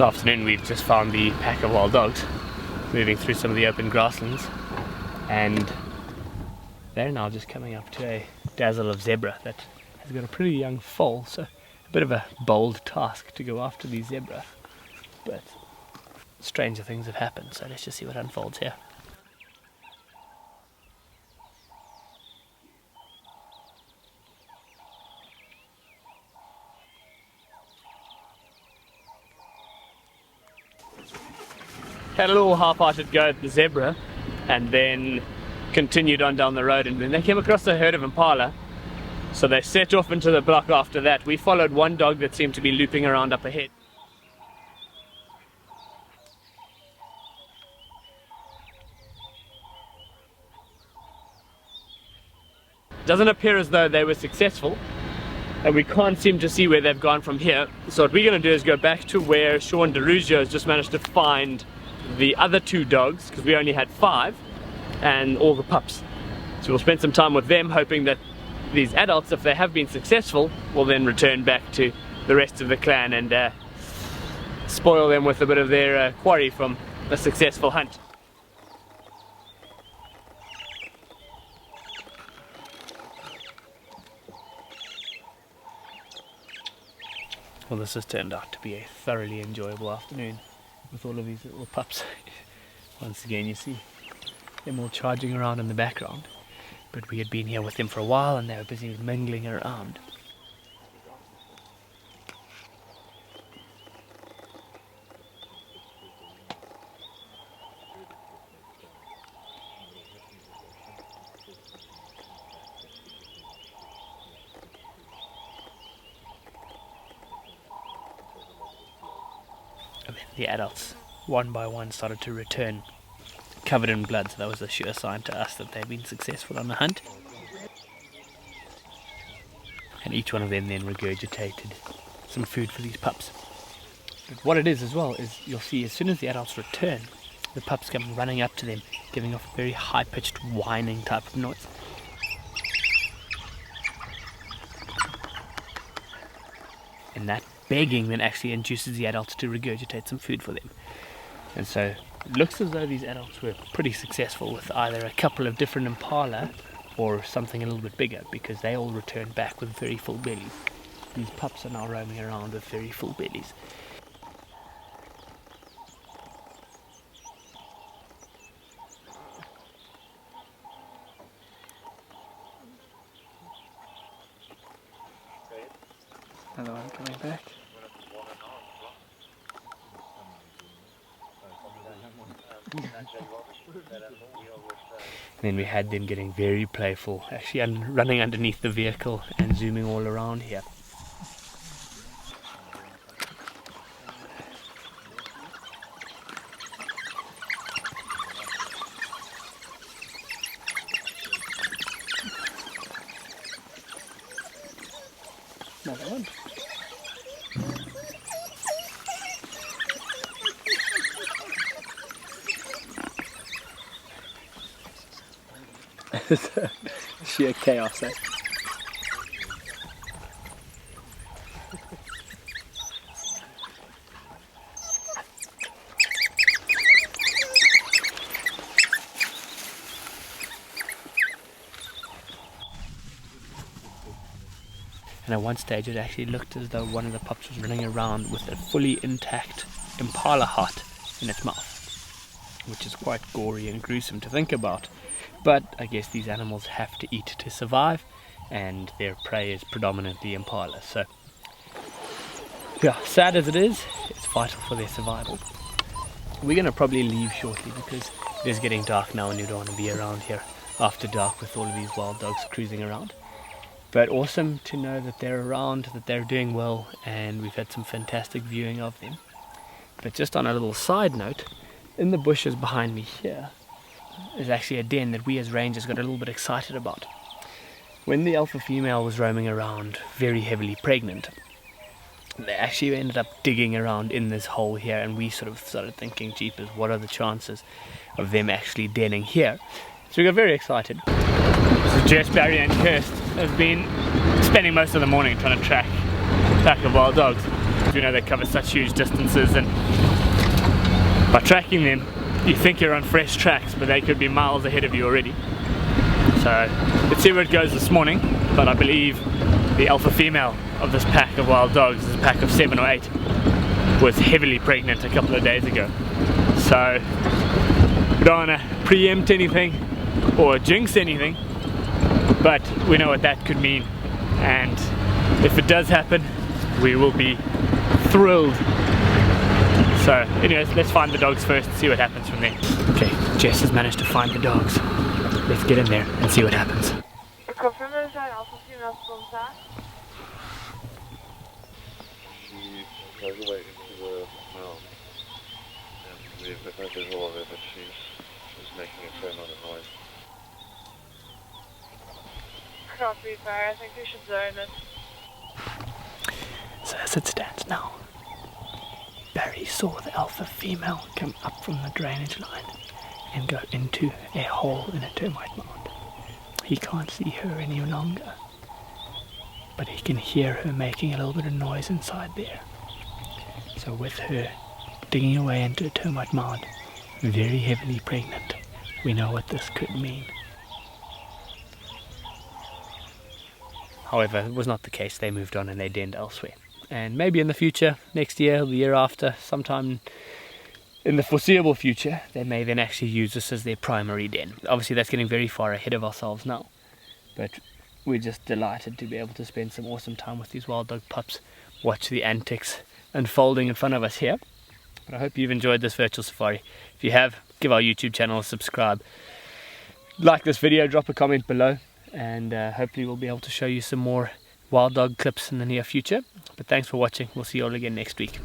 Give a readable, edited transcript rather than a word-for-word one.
This afternoon we've just found the pack of wild dogs moving through some of the open grasslands, and they're now just coming up to a dazzle of zebra that has got a pretty young foal, so a bit of a bold task to go after the zebra, but stranger things have happened, so let's just see what unfolds here. Had a little half-hearted go at the zebra and then continued on down the road, and then they came across a herd of impala, so they set off into the block after that. We followed one dog that seemed to be looping around up ahead. Doesn't appear as though they were successful, and we can't seem to see where they've gone from here. So what we're going to do is go back to where Shaun D'Araujo has just managed to find the other two dogs, because we only had 5, and all the pups. So we'll spend some time with them, hoping that these adults, if they have been successful, will then return back to the rest of the clan and spoil them with a bit of their quarry from a successful hunt. Well, this has turned out to be a thoroughly enjoyable afternoon with all of these little pups. Once again, you see them all charging around in the background, but we had been here with them for a while and they were busy mingling around. And then the adults, one by one, started to return, covered in blood, so that was a sure sign to us that they'd been successful on the hunt. And each one of them then regurgitated some food for these pups. But what it is as well is, you'll see as soon as the adults return, the pups come running up to them, giving off a very high-pitched whining type of noise. And that begging then actually induces the adults to regurgitate some food for them. And so it looks as though these adults were pretty successful with either a couple of different impala or something a little bit bigger, because they all returned back with very full bellies. These pups are now roaming around with very full bellies. Another one coming back. Then we had them getting very playful, actually running underneath the vehicle and zooming all around here. Another one. Sheer chaos, eh? And at one stage it actually looked as though one of the pups was running around with a fully intact impala heart in its mouth, which is quite gory and gruesome to think about. But I guess these animals have to eat to survive, and their prey is predominantly impala. So yeah, sad as it is, it's vital for their survival. We're going to probably leave shortly because it is getting dark now and you don't want to be around here after dark with all of these wild dogs cruising around. But awesome to know that they're around, that they're doing well, and we've had some fantastic viewing of them. But just on a little side note, in the bushes behind me here is actually a den that we as rangers got a little bit excited about. When the alpha female was roaming around very heavily pregnant, they actually ended up digging around in this hole here, and we sort of started thinking, jeepers, what are the chances of them actually denning here? So we got very excited. So Jess, Barry and Kirst have been spending most of the morning trying to track a pack of wild dogs. because we know they cover such huge distances, and by tracking them you think you're on fresh tracks, but they could be miles ahead of you already. So let's see where it goes this morning, but I believe the alpha female of this pack of wild dogs, this pack of 7 or 8, was heavily pregnant a couple of days ago. So we don't want to preempt anything or jinx anything, but we know what that could mean, and if it does happen we will be thrilled. So anyways, let's find the dogs first and see what happens from there. Okay, Jess has managed to find the dogs. Let's get in there and see what happens. Confirm that there's alpha female still intact? She goes away into the mound, and we've got no visual of it, but she's making a fair amount of noise. Copy, fire. I think we should zone it. So as it stands now, Barry saw the alpha female come up from the drainage line and go into a hole in a termite mound. He can't see her any longer, but he can hear her making a little bit of noise inside there. So with her digging away into a termite mound, very heavily pregnant, we know what this could mean. However, it was not the case. They moved on and they denned elsewhere. And maybe in the future, next year, the year after, sometime in the foreseeable future, they may then actually use this as their primary den. Obviously that's getting very far ahead of ourselves now, but we're just delighted to be able to spend some awesome time with these wild dog pups, watch the antics unfolding in front of us here. But I hope you've enjoyed this virtual safari. If you have, give our YouTube channel a subscribe, like this video, drop a comment below, and hopefully we'll be able to show you some more wild dog clips in the near future. But thanks for watching. We'll see you all again next week.